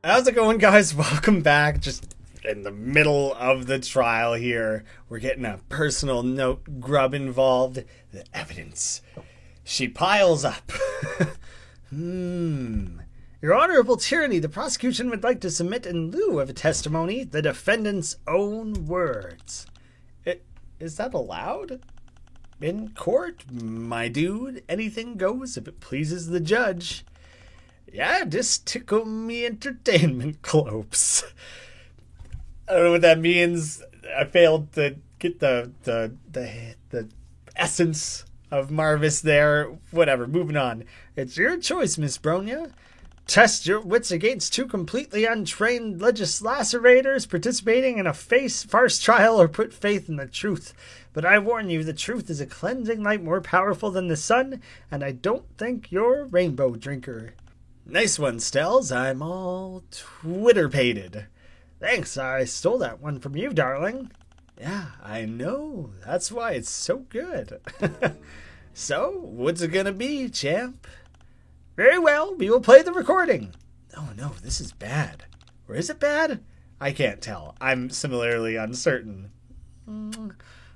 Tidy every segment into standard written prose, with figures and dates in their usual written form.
How's it going, guys? Welcome back. Just in the middle of the trial here. We're getting a personal note grub involved. The evidence. She piles up. Your Honorable Tyranny, the prosecution would like to submit in lieu of a testimony the defendant's own words. Is that allowed? In court, my dude, anything goes if it pleases the judge. Yeah, just tickle me entertainment, Clopes. I don't know what that means. I failed to get the essence of Marvis there. Whatever, moving on. It's your choice, Miss Bronya. Test your wits against two completely untrained legislators participating in a farce trial, or put faith in the truth. But I warn you, the truth is a cleansing light more powerful than the sun, and I don't think you're a rainbow drinker. Nice one, Stells. I'm all Twitter-pated. Thanks, I stole that one from you, darling. Yeah, I know. That's why it's so good. So, what's it gonna be, champ? Very well, we will play the recording. Oh no, this is bad. Or is it bad? I can't tell. I'm similarly uncertain.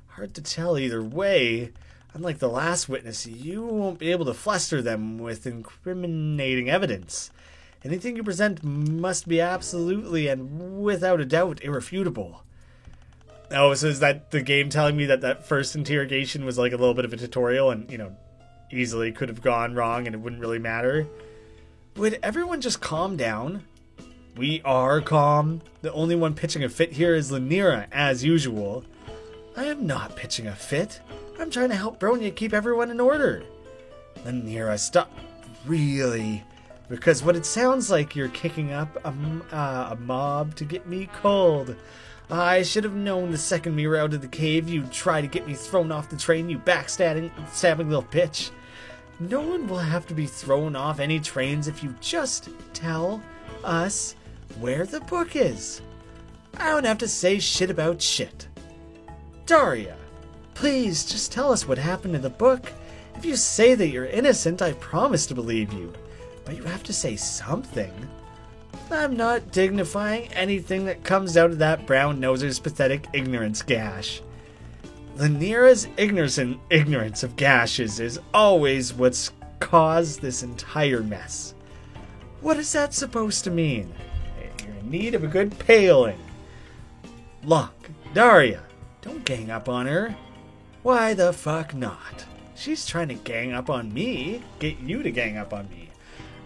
Hard to tell either way. Unlike the last witness, you won't be able to fluster them with incriminating evidence. Anything you present must be absolutely and without a doubt irrefutable. Oh, so is that the game telling me that first interrogation was like a little bit of a tutorial and, easily could have gone wrong and it wouldn't really matter? Would everyone just calm down? We are calm. The only one pitching a fit here is Lanira, as usual. I am not pitching a fit. I'm trying to help Bronya keep everyone in order. Lanira, stop. Really? Because what it sounds like, you're kicking up a mob to get me cold. I should have known the second we were out of the cave you'd try to get me thrown off the train, you backstabbing little bitch. No one will have to be thrown off any trains if you just tell us where the book is. I don't have to say shit about shit. Daria, please just tell us what happened in the book. If you say that you're innocent, I promise to believe you. But you have to say something. I'm not dignifying anything that comes out of that brown noser's pathetic ignorance gash. Lanira's ignorance of gashes is always what's caused this entire mess. What is that supposed to mean? You're in need of a good paling. Look, Daria, don't gang up on her. Why the fuck not? She's trying to gang up on me, get you to gang up on me.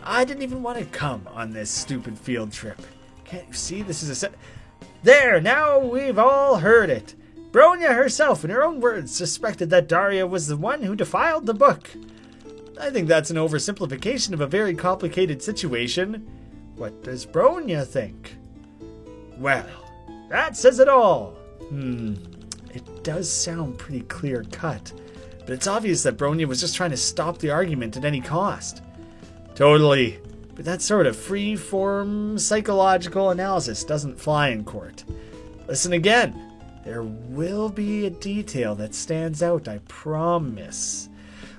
I didn't even want to come on this stupid field trip. Can't you see this is There, now we've all heard it. Bronya herself, in her own words, suspected that Daria was the one who defiled the book. I think that's an oversimplification of a very complicated situation. What does Bronya think? Well, that says it all. It does sound pretty clear-cut, but it's obvious that Bronya was just trying to stop the argument at any cost. Totally, but that sort of free-form psychological analysis doesn't fly in court. Listen again. There will be a detail that stands out, I promise.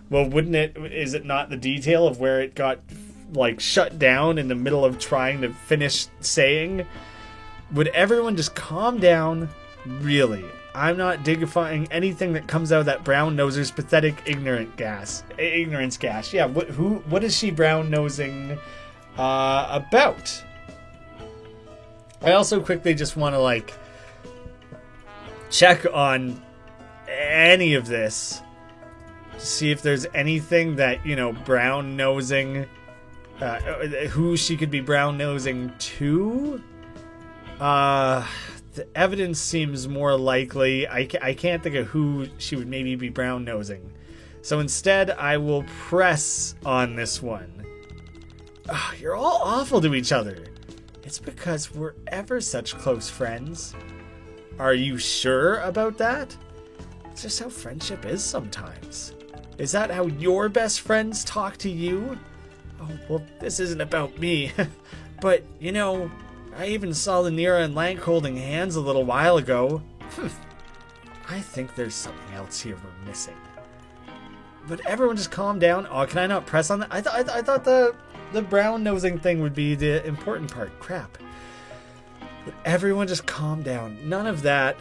Well, wouldn't it? Is it not the detail of where it got, shut down in the middle of trying to finish saying? Would everyone just calm down? Really, I'm not dignifying anything that comes out of that brown noser's pathetic ignorance gash. Yeah, what is she brown nosing about? I also quickly just want to check on any of this to see if there's anything that, brown nosing, who she could be brown nosing to. The evidence seems more likely. I can't think of who she would maybe be brown nosing. So instead, I will press on this one. You're all awful to each other. It's because we're ever such close friends. Are you sure about that? It's just how friendship is sometimes. Is that how your best friends talk to you? Oh, well, this isn't about me. But, I even saw Lanira and Lank holding hands a little while ago. I think there's something else here we're missing. But everyone just calm down. Oh, can I not press on that? I thought The brown nosing thing would be the important part. Crap. Would everyone just calm down? None of that.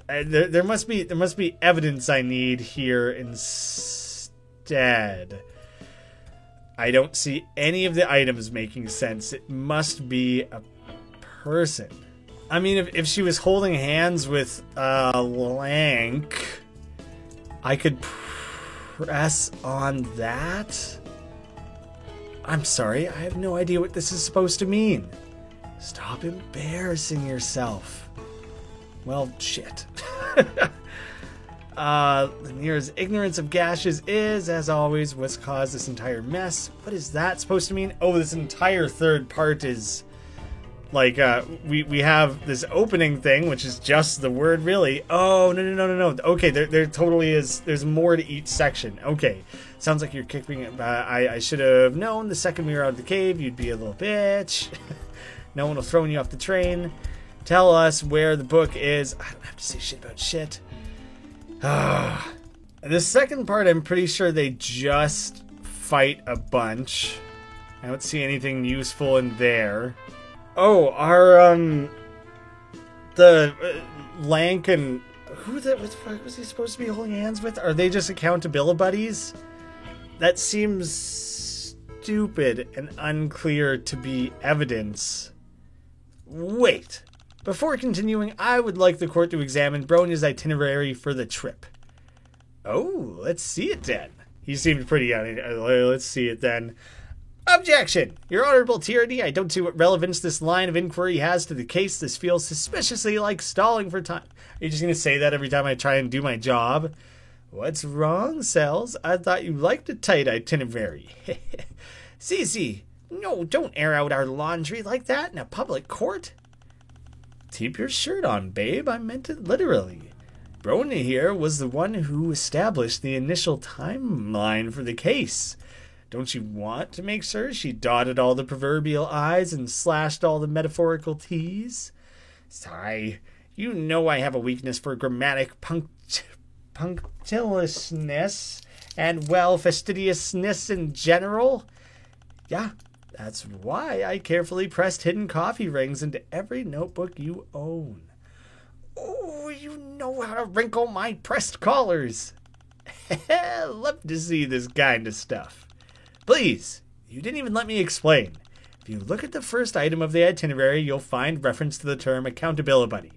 There must be evidence I need here instead. I don't see any of the items making sense. It must be a person. I mean, if she was holding hands with Lank, I could press on that. I'm sorry, I have no idea what this is supposed to mean. Stop embarrassing yourself. Well, shit. Lanira's ignorance of gashes is, as always, what's caused this entire mess. What is that supposed to mean? Oh, this entire third part is like we have this opening thing, which is just the word, really. Oh, no. Okay, there totally is. There's more to each section. Okay, sounds like you're kicking it. I should have known the second we were out of the cave, you'd be a little bitch. No one will throw you off the train. Tell us where the book is. I don't have to say shit about shit. The second part, I'm pretty sure they just fight a bunch. I don't see anything useful in there. Oh, our, Lank and... what the fuck was he supposed to be holding hands with? Are they just accountability buddies? That seems stupid and unclear to be evidence. Wait. Before continuing, I would like the court to examine Bronya's itinerary for the trip. Oh, let's see it then. He seemed pretty let's see it then. Objection! Your Honorable Tyranny, I don't see what relevance this line of inquiry has to the case. This feels suspiciously like stalling for time. Are you just going to say that every time I try and do my job? What's wrong, Cells? I thought you liked a tight itinerary. Cece, no, don't air out our laundry like that in a public court. Keep your shirt on, babe. I meant it literally. Bronya here was the one who established the initial timeline for the case. Don't you want to make sure she dotted all the proverbial I's and slashed all the metaphorical T's? Sigh. You know I have a weakness for grammatic punctiliousness and, well, fastidiousness in general. Yeah. That's why I carefully pressed hidden coffee rings into every notebook you own. Oh, you know how to wrinkle my pressed collars. Love to see this kind of stuff. Please, you didn't even let me explain. If you look at the first item of the itinerary, you'll find reference to the term accountability buddy.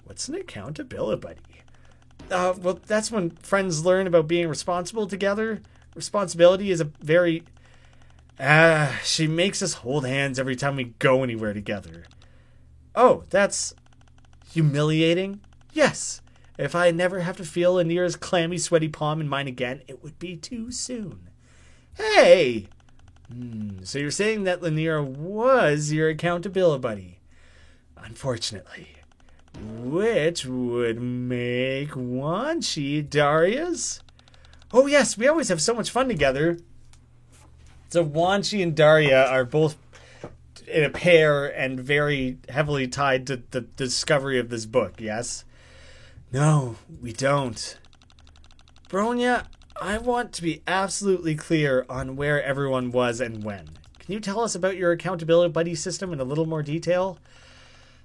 What's an accountability buddy? Well, that's when friends learn about being responsible together. Responsibility is a very... she makes us hold hands every time we go anywhere together. Oh, that's humiliating? Yes. If I never have to feel Lanira's clammy, sweaty palm in mine again, it would be too soon. Hey! So you're saying that Lanira was your accountability buddy? Unfortunately. Which would make Wanshi Daria's? Oh yes, we always have so much fun together. So Wanshi and Daria are both in a pair and very heavily tied to the discovery of this book, yes? No, we don't. Bronya, I want to be absolutely clear on where everyone was and when. Can you tell us about your accountability buddy system in a little more detail?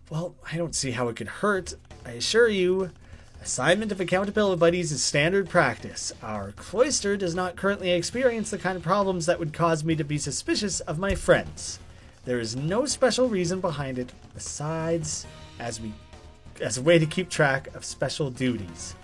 Well, I don't see how it could hurt. I assure you, assignment of accountability buddies is standard practice. Our cloister does not currently experience the kind of problems that would cause me to be suspicious of my friends. There is no special reason behind it, besides as a way to keep track of special duties.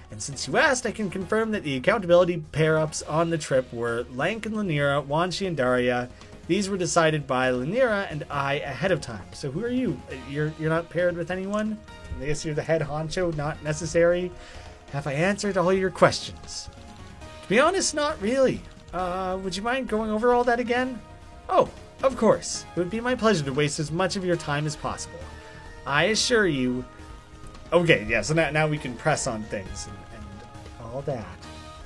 And since you asked, I can confirm that the accountability pair-ups on the trip were Lank and Lanira, Wanshi and Daria. These were decided by Lanira and I ahead of time. So who are you? You're not paired with anyone? I guess you're the head honcho, not necessary. Have I answered all your questions? To be honest, not really. Would you mind going over all that again? Oh, of course. It would be my pleasure to waste as much of your time as possible. I assure you... Okay, yeah, so now we can press on things and all that.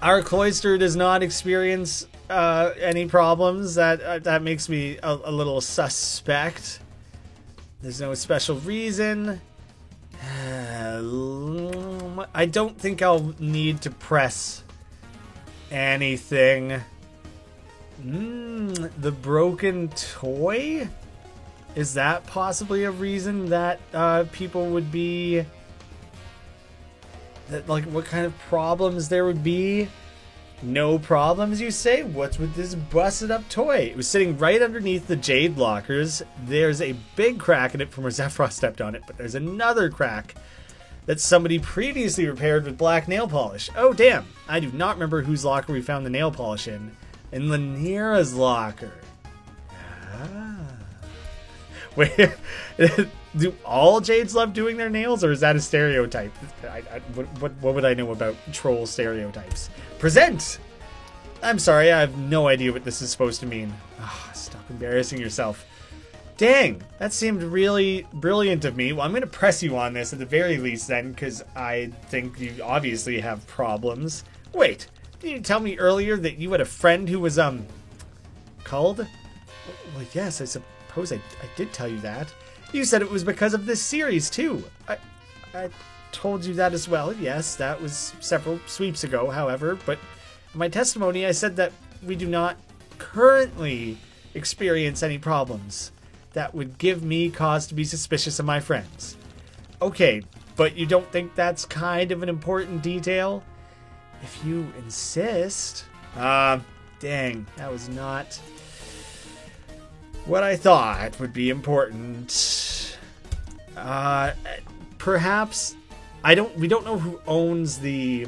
Our cloister does not experience any problems. That makes me a little suspect. There's no special reason. I don't think I'll need to press anything. The broken toy? Is that possibly a reason that people would be... That, like, what kind of problems there would be? No problems, you say? What's with this busted up toy? It was sitting right underneath the jade lockers. There's a big crack in it from where Sephiroth stepped on it, but there's another crack that somebody previously repaired with black nail polish. Oh, damn. I do not remember whose locker we found the nail polish in. In Lanira's locker. Ah. Wait, do all Jades love doing their nails, or is that a stereotype? What would I know about troll stereotypes? Present! I'm sorry, I have no idea what this is supposed to mean. Oh, stop embarrassing yourself. Dang, that seemed really brilliant of me. Well, I'm going to press you on this at the very least then, because I think you obviously have problems. Wait, didn't you tell me earlier that you had a friend who was, called? Well, yes, I suppose I did tell you that. You said it was because of this series, too. I told you that as well. Yes, that was several sweeps ago, however. But in my testimony, I said that we do not currently experience any problems that would give me cause to be suspicious of my friends. Okay, but you don't think that's kind of an important detail? If you insist. Dang, that was not what I thought would be important. Perhaps we don't know who owns that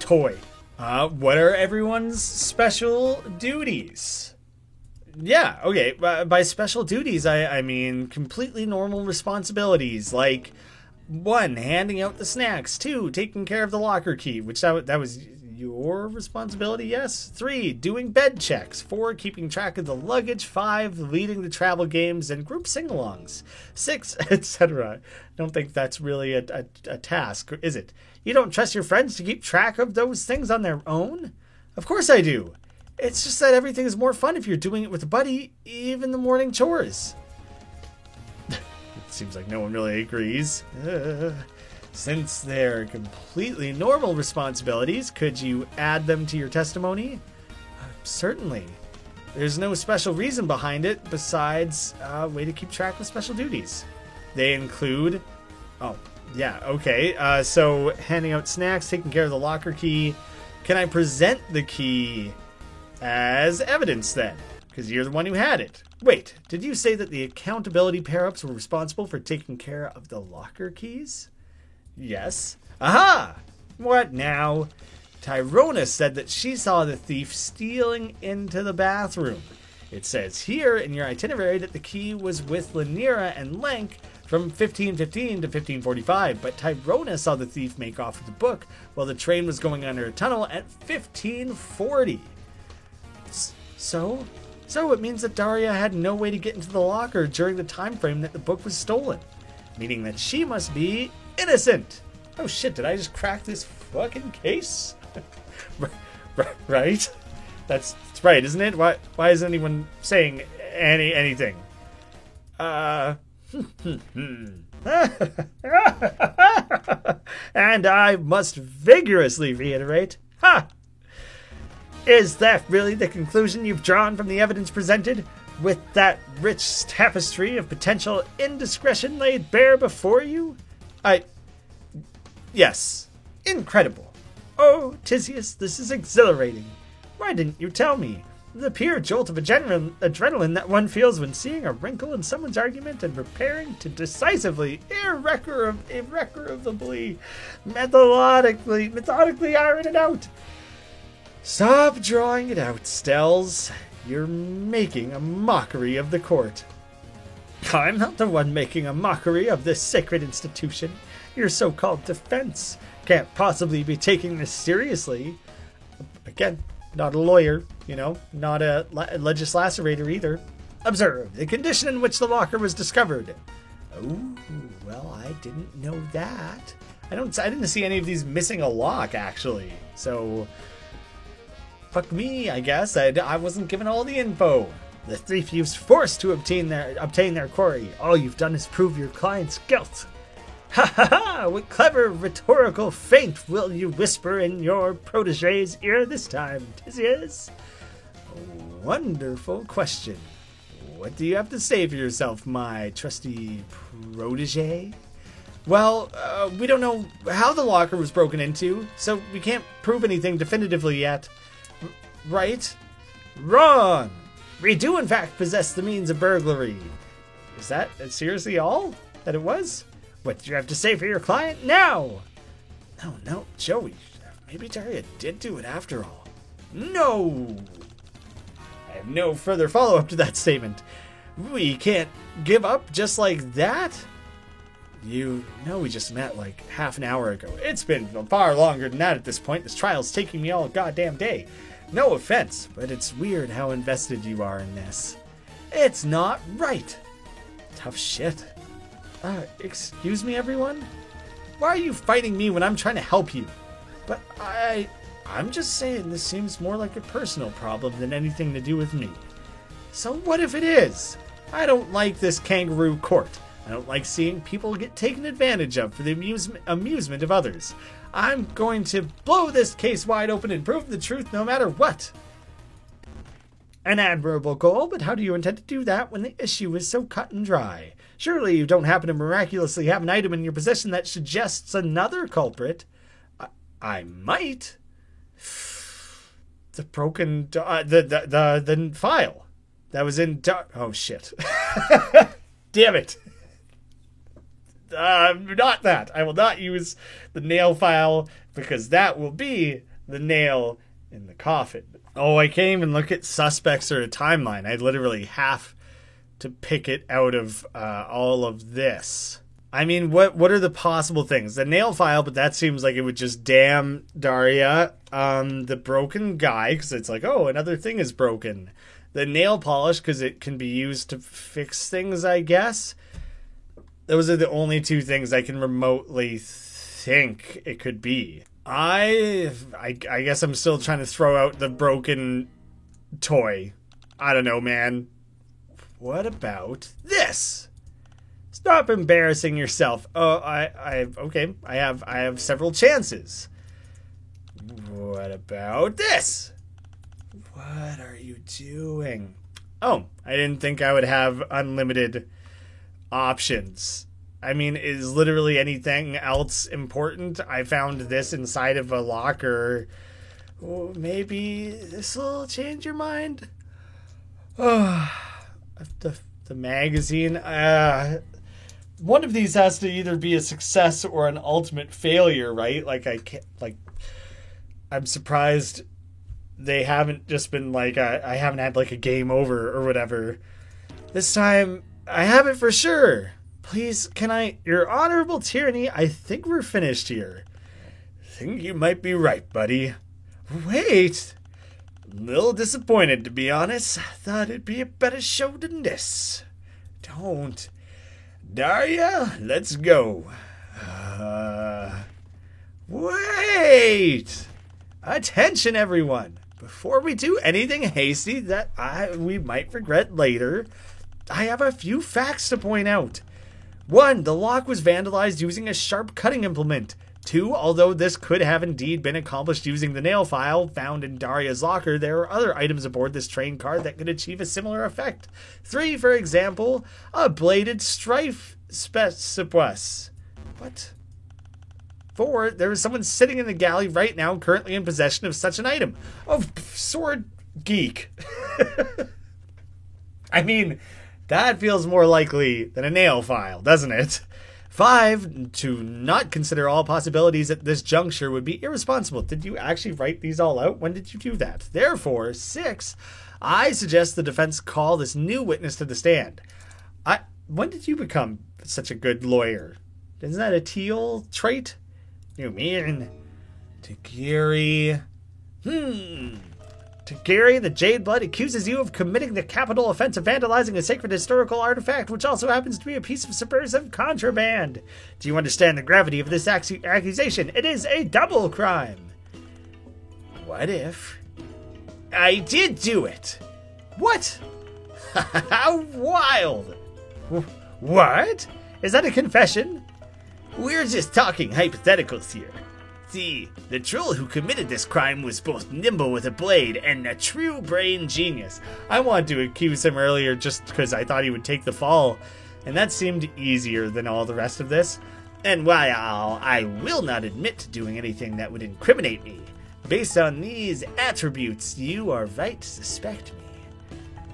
toy. What are everyone's special duties? Yeah, okay. By special duties, I mean completely normal responsibilities, like 1, handing out the snacks, 2, taking care of the locker key, which that was your responsibility, yes. 3, doing bed checks. 4, keeping track of the luggage. 5, leading the travel games and group sing-alongs. 6, etc. Don't think that's really a task, is it? You don't trust your friends to keep track of those things on their own? Of course I do. It's just that everything is more fun if you're doing it with a buddy, even the morning chores. It seems like no one really agrees. Since they're completely normal responsibilities, could you add them to your testimony? Certainly. There's no special reason behind it besides a way to keep track of special duties. They include... Oh, yeah, okay. So, handing out snacks, taking care of the locker key. Can I present the key as evidence then? Because you're the one who had it. Wait, did you say that the accountability pair-ups were responsible for taking care of the locker keys? Yes. Aha! What now? Tyrona said that she saw the thief stealing into the bathroom. It says here in your itinerary that the key was with Lanira and Lank from 1515 to 1545, but Tyrona saw the thief make off with the book while the train was going under a tunnel at 1540. So it means that Daria had no way to get into the locker during the time frame that the book was stolen, meaning that she must be innocent. Oh shit, did I just crack this fucking case? Right? That's right, isn't it? Why isn't anyone saying anything? And I must vigorously reiterate, is that really the conclusion you've drawn from the evidence presented, with that rich tapestry of potential indiscretion laid bare before you? Yes. Incredible. Oh, Tisius, this is exhilarating. Why didn't you tell me? The pure jolt of adrenaline that one feels when seeing a wrinkle in someone's argument and preparing to decisively, irrecoverably, methodically iron it out. Stop drawing it out, Stells. You're making a mockery of the court. I'm not the one making a mockery of this sacred institution. Your so-called defense can't possibly be taking this seriously. Again, not a lawyer, not a legislacerator either. Observe the condition in which the locker was discovered. Oh, well, I didn't know that. I didn't see any of these missing a lock, actually. So, fuck me, I guess. I wasn't given all the info. The thief used force to obtain their quarry. All you've done is prove your client's guilt. Ha ha ha! What clever rhetorical feint will you whisper in your protege's ear this time, Theseus? Wonderful question. What do you have to say for yourself, my trusty protege? Well, we don't know how the locker was broken into, so we can't prove anything definitively yet. Right? Wrong! We do in fact possess the means of burglary. Is that seriously all that it was? What do you have to say for your client now? No, Joey. Maybe Daria did do it after all. No! I have no further follow-up to that statement. We can't give up just like that? You know we just met like half an hour ago. It's been far longer than that at this point. This trial's taking me all goddamn day. No offense, but it's weird how invested you are in this. It's not right. Tough shit. Excuse me, everyone? Why are you fighting me when I'm trying to help you? But I'm just saying this seems more like a personal problem than anything to do with me. So what if it is? I don't like this kangaroo court. I don't like seeing people get taken advantage of for the amusement of others. I'm going to blow this case wide open and prove the truth no matter what. An admirable goal, but how do you intend to do that when the issue is so cut and dry? Surely you don't happen to miraculously have an item in your possession that suggests another culprit. I might. The broken... the file that was in... Oh, shit. Damn it. Not that. I will not use the nail file because that will be the nail in the coffin. Oh, I can't even look at suspects or a timeline. I literally have to pick it out of all of this. I mean, what are the possible things? The nail file, but that seems like it would just damn Daria. The broken guy, because it's like, oh, another thing is broken. The nail polish, because it can be used to fix things, I guess. Those are the only two things I can remotely think it could be. I guess I'm still trying to throw out the broken toy. I don't know, man. What about this? Stop embarrassing yourself. Oh, okay. I have several chances. What about this? What are you doing? Oh, I didn't think I would have unlimited options. I mean, is literally anything else important? I found this inside of a locker. Oh, maybe this will change your mind. Oh, the magazine. One of these has to either be a success or an ultimate failure, right? I'm surprised they haven't just been like, I haven't had like a game over or whatever. This time, I have it for sure. Please, Your Honorable Tyranny, I think we're finished here. Think you might be right, buddy. Wait. A little disappointed, to be honest. Thought it'd be a better show than this. Don't. Daria, let's go. Wait. Attention, everyone. Before we do anything hasty that we might regret later, I have a few facts to point out. 1. The lock was vandalized using a sharp cutting implement. 2. Although this could have indeed been accomplished using the nail file found in Daria's locker, there are other items aboard this train car that could achieve a similar effect. 3. For example, a bladed strife specipus. What? 4. There is someone sitting in the galley right now currently in possession of such an item. Oh, sword geek. I mean, that feels more likely than a nail file, doesn't it? 5, to not consider all possibilities at this juncture would be irresponsible. Did you actually write these all out? When did you do that? Therefore, 6, I suggest the defense call this new witness to the stand. When did you become such a good lawyer? Isn't that a Teal trait? You mean Tagari? Tagari, the Jade Blood, accuses you of committing the capital offense of vandalizing a sacred historical artifact, which also happens to be a piece of subversive contraband. Do you understand the gravity of this accusation? It is a double crime. What if I did do it? What? How wild! What? Is that a confession? We're just talking hypotheticals here. See, the troll who committed this crime was both nimble with a blade and a true brain genius. I wanted to accuse him earlier just because I thought he would take the fall, and that seemed easier than all the rest of this. And while I will not admit to doing anything that would incriminate me, based on these attributes, you are right to suspect me.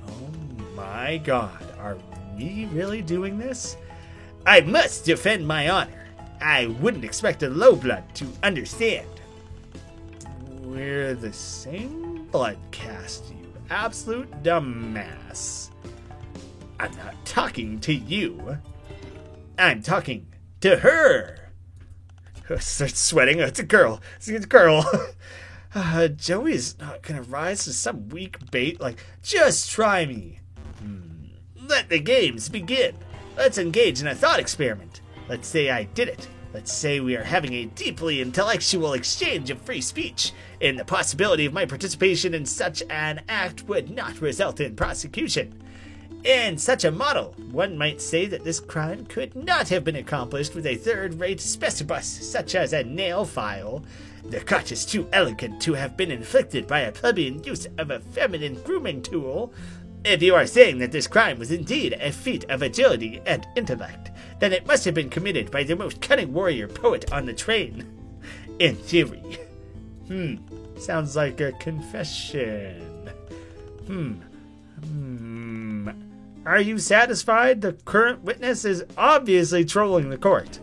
Oh my god, are we really doing this? I must defend my honor. I wouldn't expect a low blood to understand. We're the same blood caste, you absolute dumbass. I'm not talking to you. I'm talking to her. Starts sweating. It's a girl. It's a girl. Joey's not gonna rise to some weak bait like, just try me. Let the games begin. Let's engage in a thought experiment. Let's say I did it. Let's say we are having a deeply intellectual exchange of free speech, and the possibility of my participation in such an act would not result in prosecution. In such a model, one might say that this crime could not have been accomplished with a third-rate specibus, such as a nail file. The cut is too elegant to have been inflicted by a plebeian use of a feminine grooming tool. If you are saying that this crime was indeed a feat of agility and intellect, then it must have been committed by the most cunning warrior poet on the train. In theory. Sounds like a confession. Are you satisfied? The current witness is obviously trolling the court.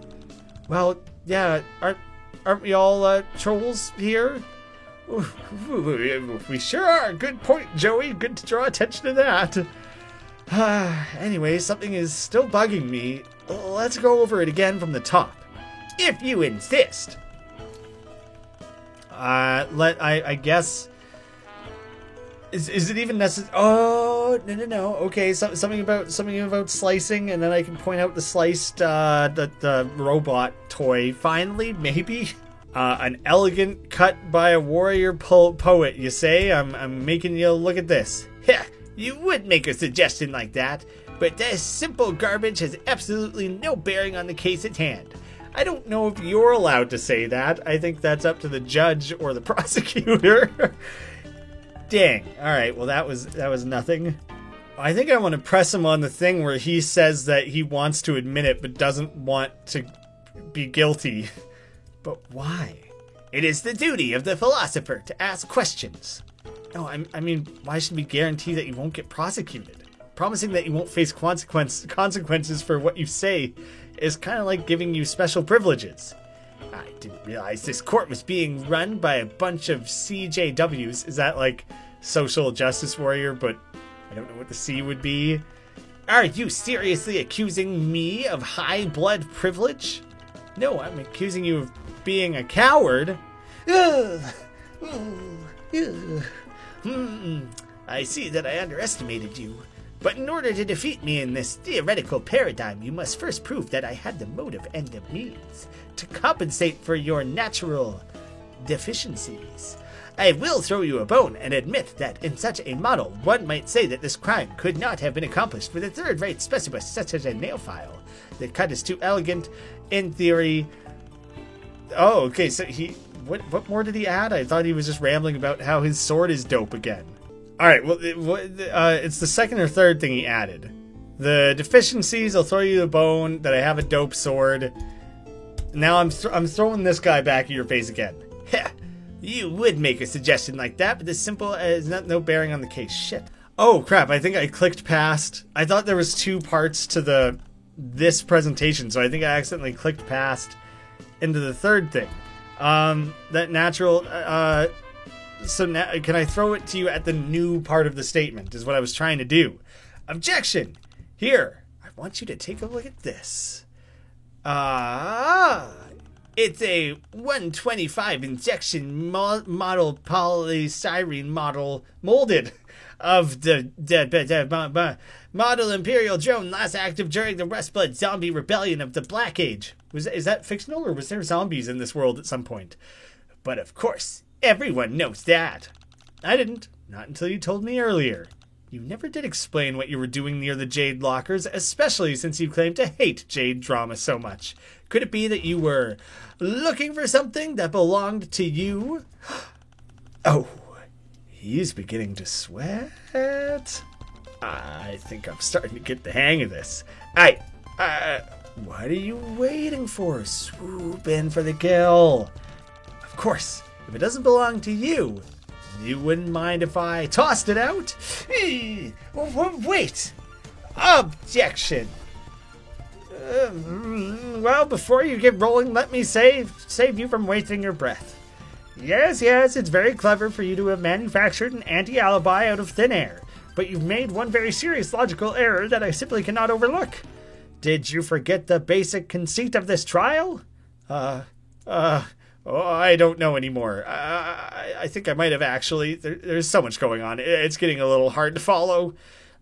Well, yeah, aren't we all trolls here? We sure are. Good point, Joey. Good to draw attention to that. Anyway, something is still bugging me. Let's go over it again from the top. If you insist. I guess. Is it even necessary? Oh, no. Okay, something about slicing, and then I can point out the sliced the robot toy. Finally, maybe. An elegant cut by a warrior poet, you say? I'm making you look at this. Yeah, you would make a suggestion like that, but this simple garbage has absolutely no bearing on the case at hand. I don't know if you're allowed to say that. I think that's up to the judge or the prosecutor. Dang. Alright, well that was nothing. I think I want to press him on the thing where he says that he wants to admit it but doesn't want to be guilty. But why? It is the duty of the philosopher to ask questions. No, I mean, why should we guarantee that you won't get prosecuted? Promising that you won't face consequences for what you say is kind of like giving you special privileges. I didn't realize this court was being run by a bunch of CJWs. Is that like social justice warrior, but I don't know what the C would be? Are you seriously accusing me of high blood privilege? No, I'm accusing you of being a coward. I see that I underestimated you. But in order to defeat me in this theoretical paradigm, you must first prove that I had the motive and the means to compensate for your natural deficiencies. I will throw you a bone and admit that in such a model, one might say that this crime could not have been accomplished with a third-rate specibus such as a nail file. The cut is too elegant, in theory. Oh, okay, so what more did he add? I thought he was just rambling about how his sword is dope again. Alright, well, it's the second or third thing he added. The deficiencies, I'll throw you a bone, that I have a dope sword. Now I'm throwing this guy back at your face again. Heh, you would make a suggestion like that, but as simple as no bearing on the case. Shit. Oh, crap, I think I clicked past. I thought there was two parts to this presentation, so I think I accidentally clicked past into the third thing. That natural... So now, can I throw it to you at the new part of the statement, is what I was trying to do. Objection! Here, I want you to take a look at this. It's a 125 injection model polystyrene model molded of the model Imperial drone last active during the Rustblood zombie rebellion of the Black Age. Is that fictional, or was there zombies in this world at some point? But of course... everyone knows that. I didn't. Not until you told me earlier. You never did explain what you were doing near the Jade Lockers, especially since you claim to hate Jade drama so much. Could it be that you were looking for something that belonged to you? Oh, he's beginning to sweat. I think I'm starting to get the hang of this. What are you waiting for? Swoop in for the kill. Of course, if it doesn't belong to you, you wouldn't mind if I tossed it out? Wait! Objection! Well, before you get rolling, let me save you from wasting your breath. Yes, it's very clever for you to have manufactured an anti-alibi out of thin air, but you've made one very serious logical error that I simply cannot overlook. Did you forget the basic conceit of this trial? I don't know anymore. I think I might have actually. There's so much going on. It's getting a little hard to follow.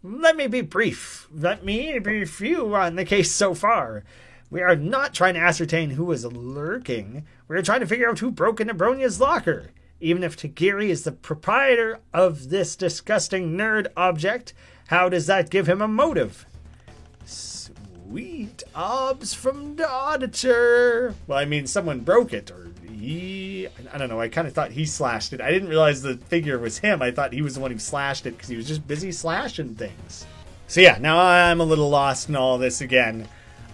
Let me be brief. Let me brief you on the case so far. We are not trying to ascertain who is lurking. We're trying to figure out who broke into Bronya's locker. Even if Tajiri is the proprietor of this disgusting nerd object, how does that give him a motive? Sweet obs from the auditor. Well, I mean, someone broke it, or I don't know, I kind of thought he slashed it. I didn't realize the figure was him. I thought he was the one who slashed it because he was just busy slashing things. So yeah, now I'm a little lost in all this again.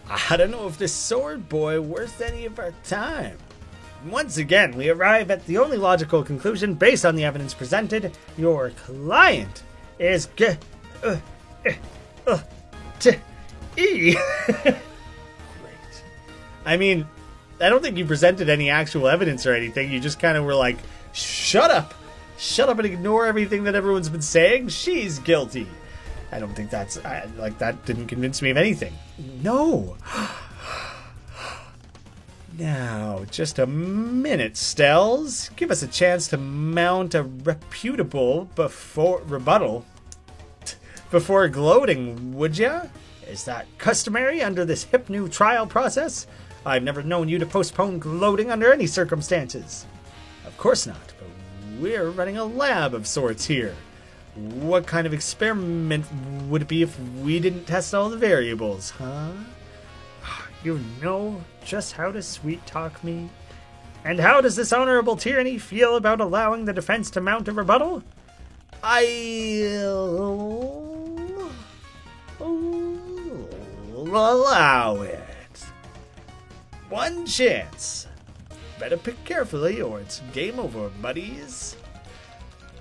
I don't know if this sword boy worth any of our time. Once again, we arrive at the only logical conclusion based on the evidence presented. Your client is Great. I mean, I don't think you presented any actual evidence or anything. You just kind of were like, shut up and ignore everything that everyone's been saying. She's guilty. I don't think that didn't convince me of anything. No. Now, just a minute, Stells. Give us a chance to mount a reputable rebuttal before gloating, would ya? Is that customary under this hip new trial process? I've never known you to postpone gloating under any circumstances. Of course not, but we're running a lab of sorts here. What kind of experiment would it be if we didn't test all the variables, huh? You know just how to sweet-talk me? And how does this honorable tyranny feel about allowing the defense to mount a rebuttal? I'll allow it. One chance. Better pick carefully or it's game over, buddies.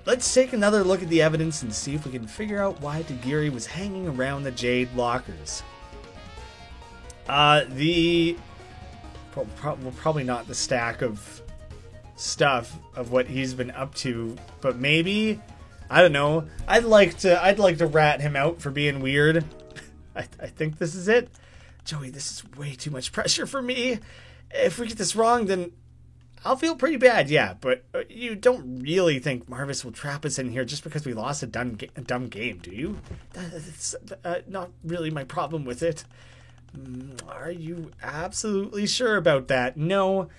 Let's take another look at the evidence and see if we can figure out why Tajiri was hanging around the Jade Lockers. Probably not the stack of stuff of what he's been up to, but maybe, I don't know. I'd like to rat him out for being weird. I think this is it. Joey, this is way too much pressure for me. If we get this wrong, then I'll feel pretty bad, yeah, but you don't really think Marvis will trap us in here just because we lost a dumb game, do you? That's not really my problem with it. Are you absolutely sure about that? No,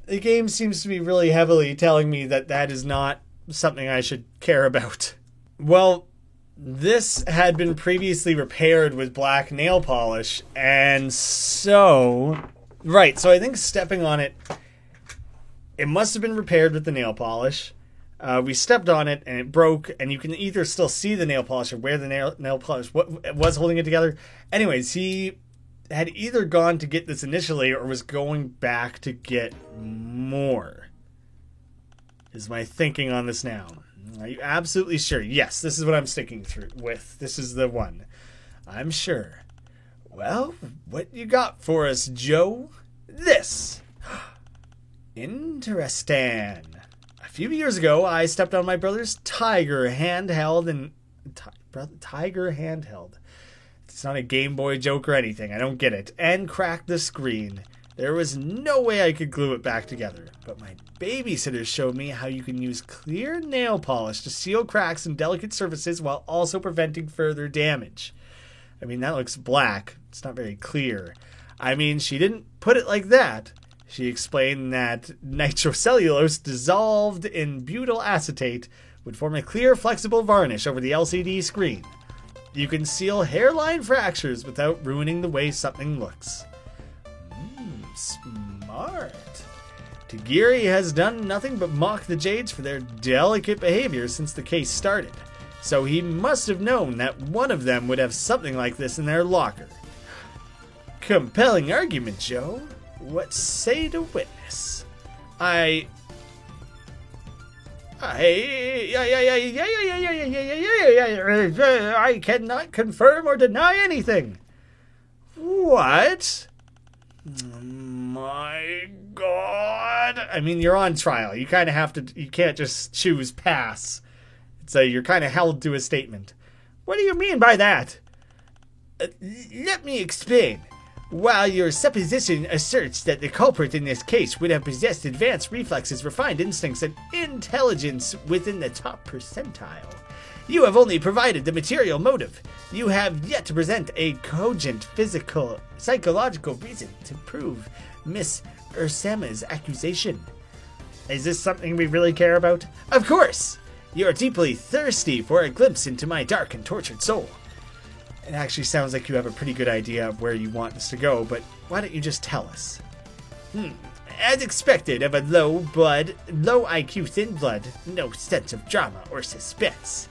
the game seems to be really heavily telling me that that is not something I should care about. Well, this had been previously repaired with black nail polish, and so... Right, so I think stepping on it, it must have been repaired with the nail polish. We stepped on it, and it broke, and you can either still see the nail polish or where the nail polish was holding it together. Anyways, he had either gone to get this initially or was going back to get more, is my thinking on this now. Are you absolutely sure? Yes, this is what I'm sticking with. This is the one. I'm sure. Well, what you got for us, Joe? This. Interesting. A few years ago, I stepped on my brother's Tiger handheld Tiger handheld. It's not a Game Boy joke or anything. I don't get it. And cracked the screen. There was no way I could glue it back together. But my babysitter showed me how you can use clear nail polish to seal cracks in delicate surfaces while also preventing further damage. I mean, that looks black. It's not very clear. I mean, she didn't put it like that. She explained that nitrocellulose dissolved in butyl acetate would form a clear, flexible varnish over the LCD screen. You can seal hairline fractures without ruining the way something looks. Smart. Tajiri has done nothing but mock the Jades for their delicate behavior since the case started, so he must have known that one of them would have something like this in their locker. Compelling argument, Joe. What say the witness? I cannot confirm or deny anything. What? My God. I mean, you're on trial. You kind of have to, you can't just choose pass. So you're kind of held to a statement. What do you mean by that? Let me explain. While your supposition asserts that the culprit in this case would have possessed advanced reflexes, refined instincts, and intelligence within the top percentile, you have only provided the material motive. You have yet to present a cogent physical, psychological reason to prove Miss Ursama's accusation. Is this something we really care about? Of course! You're deeply thirsty for a glimpse into my dark and tortured soul. It actually sounds like you have a pretty good idea of where you want us to go, but why don't you just tell us? As expected of a low IQ thin blood, no sense of drama or suspense.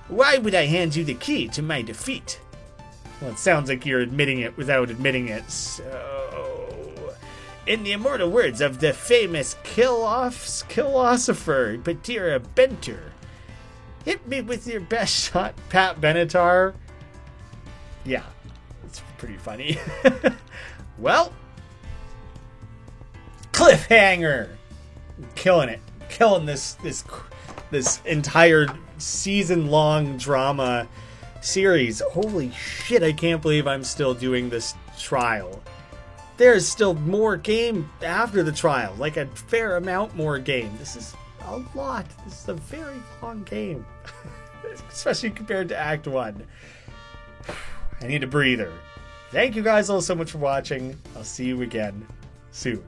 Why would I hand you the key to my defeat? Well, it sounds like you're admitting it without admitting it, so... In the immortal words of the famous philosopher Patira Benter, hit me with your best shot, Pat Benatar. Yeah, it's pretty funny. Well, cliffhanger. Killing it. Killing this entire season-long drama series. Holy shit, I can't believe I'm still doing this trial. There's still more game after the trial, like a fair amount more game. This is a lot. This is a very long game, especially compared to Act 1. I need a breather. Thank you guys all so much for watching. I'll see you again soon.